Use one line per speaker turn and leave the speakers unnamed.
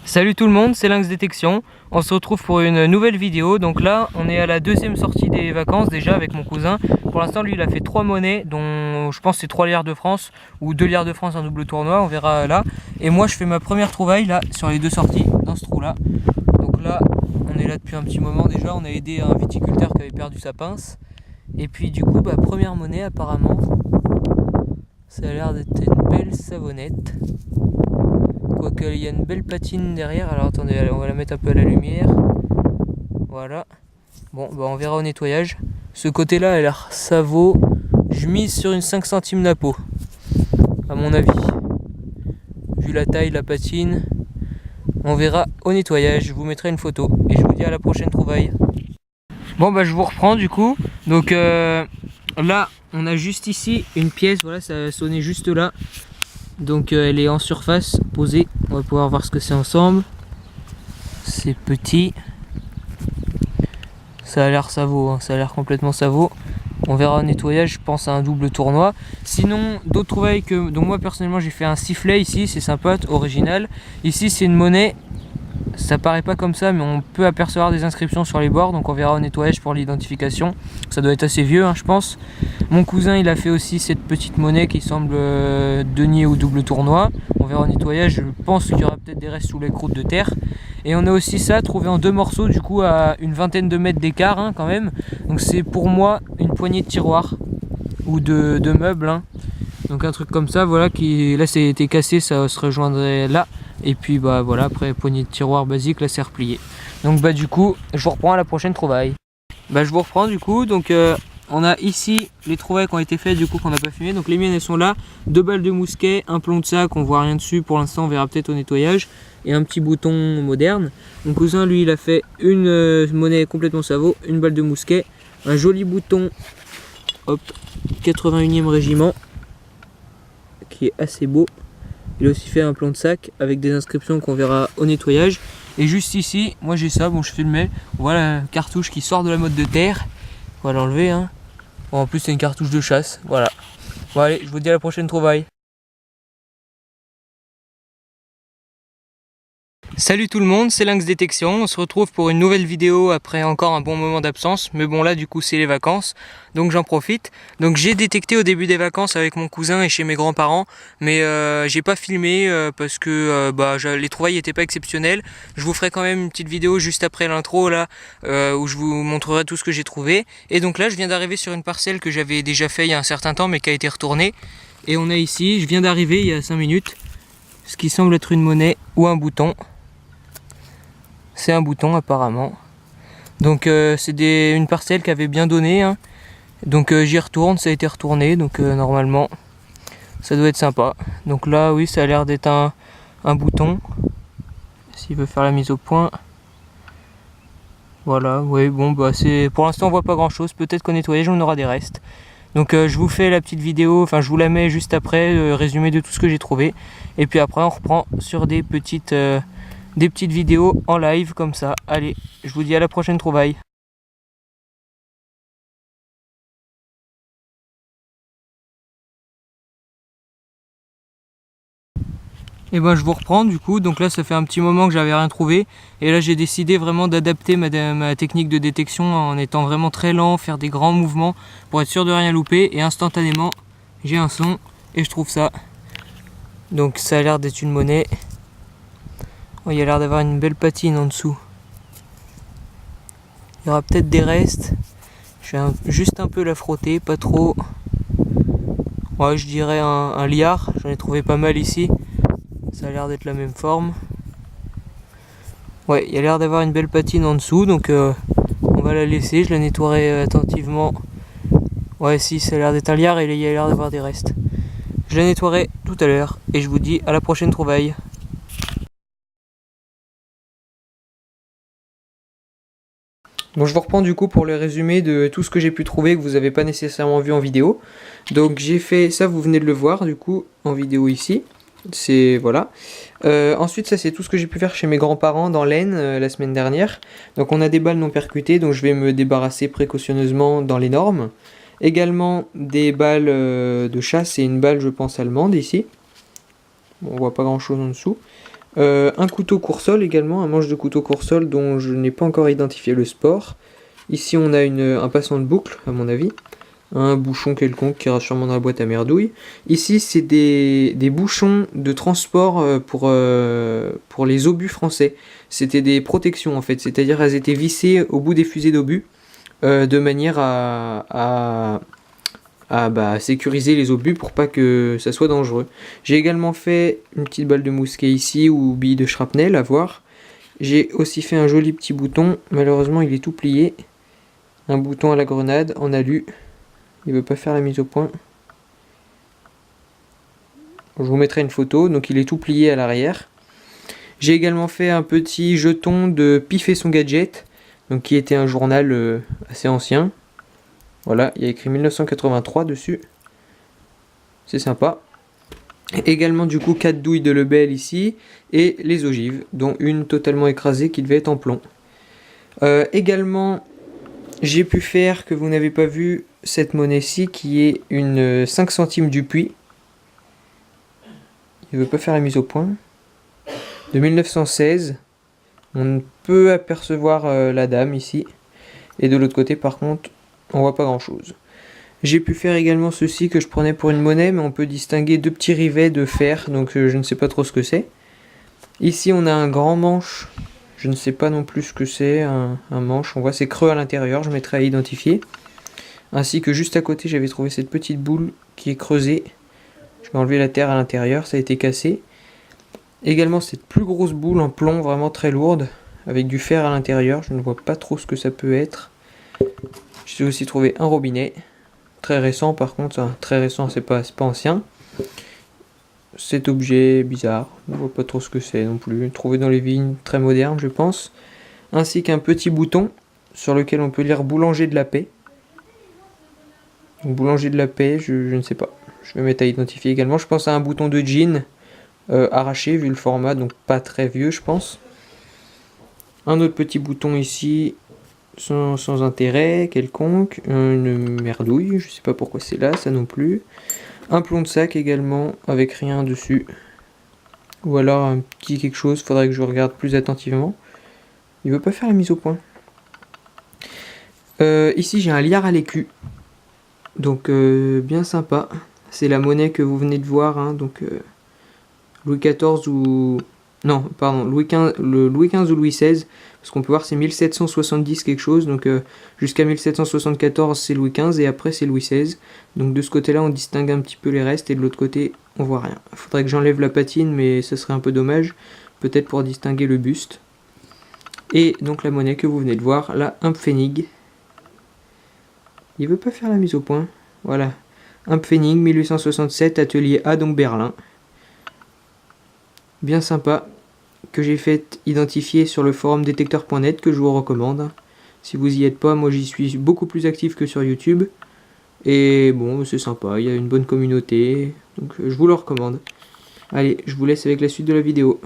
Salut tout le monde, c'est Lynx Détection. On se retrouve pour une nouvelle vidéo. Donc là, on est à la deuxième sortie des vacances déjà avec mon cousin. Pour l'instant, lui, il a fait 3 monnaies, dont je pense c'est 3 liards de France ou 2 liards de France en double tournoi, on verra là. Et moi, je fais ma première trouvaille là sur les deux sorties, dans ce trou là. Donc là, on est là depuis un petit moment déjà. On a aidé un viticulteur qui avait perdu sa pince. Et puis du coup, première monnaie apparemment. Ça a l'air d'être une belle savonnette. Quoique il y a une belle patine derrière. Alors attendez, on va la mettre un peu à la lumière. Voilà. Bon, on verra au nettoyage. Ce côté là a l'air savot. Je mise sur une 5 centimes la peau, à mon avis. Vu la taille, la patine. On verra au nettoyage. Je vous mettrai une photo. Et je vous dis à la prochaine trouvaille. Bon je vous reprends du coup. Donc là on a juste ici une pièce. Voilà, ça a sonné juste là. Donc elle est en surface, posée. On va pouvoir voir ce que c'est ensemble. C'est petit. Ça a l'air savot, hein. Ça a l'air complètement savot. On verra au nettoyage, je pense à un double tournoi. Sinon, d'autres trouvailles que... Donc moi personnellement j'ai fait un sifflet ici, c'est sympa, original. Ici c'est une monnaie. Ça paraît pas comme ça, mais on peut apercevoir des inscriptions sur les bords, donc on verra au nettoyage pour l'identification. Ça doit être assez vieux, hein, je pense. Mon cousin, il a fait aussi cette petite monnaie qui semble denier ou double tournoi. On verra au nettoyage, je pense qu'il y aura peut-être des restes sous les croûtes de terre. Et on a aussi ça, trouvé en 2 morceaux, du coup à une vingtaine de mètres d'écart, hein, quand même. Donc c'est pour moi une poignée de tiroirs ou de meubles, hein. Donc un truc comme ça, voilà, qui là c'était cassé, ça se rejoindrait là. Et puis voilà, après poignée de tiroir basique, là c'est replié. Donc du coup, je vous reprends à la prochaine trouvaille. Je vous reprends du coup, donc on a ici les trouvailles qui ont été faites du coup qu'on n'a pas filmé. Donc les miennes elles sont là, 2 balles de mousquet, un plomb de sac, on voit rien dessus pour l'instant, on verra peut-être au nettoyage. Et un petit bouton moderne. Mon cousin lui il a fait une monnaie complètement savot, une balle de mousquet, un joli bouton, hop, 81e régiment, qui est assez beau. Il a aussi fait un plomb de sac avec des inscriptions qu'on verra au nettoyage. Et juste ici, moi j'ai ça, bon je filmais, voilà la cartouche qui sort de la motte de terre. On va l'enlever, hein. Bon, en plus c'est une cartouche de chasse, voilà. Bon allez, je vous dis à la prochaine trouvaille. Salut tout le monde, c'est Lynx Détection. On se retrouve pour une nouvelle vidéo après encore un bon moment d'absence. Mais bon là du coup c'est les vacances, donc j'en profite. Donc j'ai détecté au début des vacances avec mon cousin et chez mes grands-parents. Mais j'ai pas filmé parce que les trouvailles étaient pas exceptionnelles. Je vous ferai quand même une petite vidéo juste après l'intro là où je vous montrerai tout ce que j'ai trouvé. Et donc là je viens d'arriver sur une parcelle que j'avais déjà fait il y a un certain temps mais qui a été retournée. Et on a ici, je viens d'arriver il y a 5 minutes, ce qui semble être une monnaie ou un bouton. C'est un bouton apparemment. Donc c'est une parcelle qui avait bien donné, hein. Donc j'y retourne, ça a été retourné. Donc normalement ça doit être sympa. Donc là oui ça a l'air d'être un bouton. S'il veut faire la mise au point. Voilà, oui bon c'est. Pour l'instant on voit pas grand chose. Peut-être qu'au nettoyage on aura des restes. Donc je vous fais la petite vidéo, enfin je vous la mets juste après, résumé de tout ce que j'ai trouvé. Et puis après on reprend sur des petites vidéos en live comme ça. Allez, je vous dis à la prochaine trouvaille. Et je vous reprends du coup, donc là ça fait un petit moment que j'avais rien trouvé. Et là j'ai décidé vraiment d'adapter ma technique de détection en étant vraiment très lent, faire des grands mouvements pour être sûr de rien louper. Et instantanément j'ai un son et je trouve ça. Donc ça a l'air d'être une monnaie. Oh, il y a l'air d'avoir une belle patine en dessous. Il y aura peut-être des restes. Je vais juste un peu la frotter, pas trop. Ouais, je dirais un liard. J'en ai trouvé pas mal ici. Ça a l'air d'être la même forme. Ouais, il y a l'air d'avoir une belle patine en dessous. Donc on va la laisser. Je la nettoierai attentivement. Ouais, si, ça a l'air d'être un liard et il y a l'air d'avoir des restes. Je la nettoierai tout à l'heure. Et je vous dis à la prochaine trouvaille. Donc je vous reprends du coup pour le résumé de tout ce que j'ai pu trouver que vous n'avez pas nécessairement vu en vidéo. Donc j'ai fait ça, vous venez de le voir du coup en vidéo ici. C'est voilà. Ensuite ça c'est tout ce que j'ai pu faire chez mes grands-parents dans l'Aisne la semaine dernière. Donc on a des balles non percutées, donc je vais me débarrasser précautionneusement dans les normes. Également des balles de chasse et une balle je pense allemande ici. Bon, on voit pas grand chose en dessous. Un couteau court-sol également, un manche de couteau court-sol dont je n'ai pas encore identifié le sport. Ici on a un passant de boucle à mon avis, un bouchon quelconque qui ira sûrement dans la boîte à merdouille. Ici c'est des bouchons de transport pour les obus français. C'était des protections en fait, c'est-à-dire elles étaient vissées au bout des fusées d'obus de manière à sécuriser les obus pour pas que ça soit dangereux. J'ai également fait une petite balle de mousquet ici ou bille de shrapnel à voir. J'ai aussi fait un joli petit bouton, malheureusement il est tout plié. Un bouton à la grenade en alu. Il veut pas faire la mise au point. Je vous mettrai une photo, donc il est tout plié à l'arrière. J'ai également fait un petit jeton de Pif et son gadget, donc qui était un journal assez ancien. Voilà, il y a écrit 1983 dessus. C'est sympa. Également du coup 4 douilles de Lebel ici et les ogives, dont une totalement écrasée qui devait être en plomb. Également j'ai pu faire, que vous n'avez pas vu, cette monnaie-ci qui est une 5 centimes du Puy. Il ne veut pas faire la mise au point. De 1916. On peut apercevoir la dame ici. Et de l'autre côté par contre, on voit pas grand chose. J'ai pu faire également ceci que je prenais pour une monnaie, mais on peut distinguer deux petits rivets de fer, donc je ne sais pas trop ce que c'est. Ici on a un grand manche. Je ne sais pas non plus ce que c'est, un manche, on voit c'est creux à l'intérieur, je mettrai à identifier. Ainsi que juste à côté j'avais trouvé cette petite boule qui est creusée. Je vais enlever la terre à l'intérieur, ça a été cassé. Également cette plus grosse boule en plomb vraiment très lourde, avec du fer à l'intérieur, je ne vois pas trop ce que ça peut être. J'ai aussi trouvé un robinet, très récent par contre, hein, très récent c'est pas ancien. Cet objet bizarre, on ne voit pas trop ce que c'est non plus, trouvé dans les vignes, très moderne je pense, ainsi qu'un petit bouton sur lequel on peut lire boulanger de la paix. Donc, boulanger de la paix, je ne sais pas, je vais mettre à identifier également. Je pense à un bouton de jean arraché vu le format, donc pas très vieux je pense. Un autre petit bouton ici, sans intérêt quelconque, une merdouille, je sais pas pourquoi c'est là, ça non plus. Un plomb de sac également, avec rien dessus. Ou alors un petit quelque chose, faudrait que je regarde plus attentivement. Il veut pas faire la mise au point. Ici j'ai un liard à l'écu. Donc bien sympa. C'est la monnaie que vous venez de voir, hein, donc Louis XIV ou... Non, pardon, Louis XV ou Louis XVI, parce qu'on peut voir c'est 1770 quelque chose, donc jusqu'à 1774 c'est Louis XV et après c'est Louis XVI. Donc de ce côté-là on distingue un petit peu les restes et de l'autre côté on voit rien. Il faudrait que j'enlève la patine mais ce serait un peu dommage, peut-être pour distinguer le buste. Et donc la monnaie que vous venez de voir, la Impfennig. Il veut pas faire la mise au point, voilà. Impfennig 1867, atelier A, donc Berlin. Bien sympa, que j'ai fait identifier sur le forum détecteur.net, que je vous recommande. Si vous y êtes pas, moi j'y suis beaucoup plus actif que sur YouTube. Et bon, c'est sympa, il y a une bonne communauté, donc je vous le recommande. Allez, je vous laisse avec la suite de la vidéo.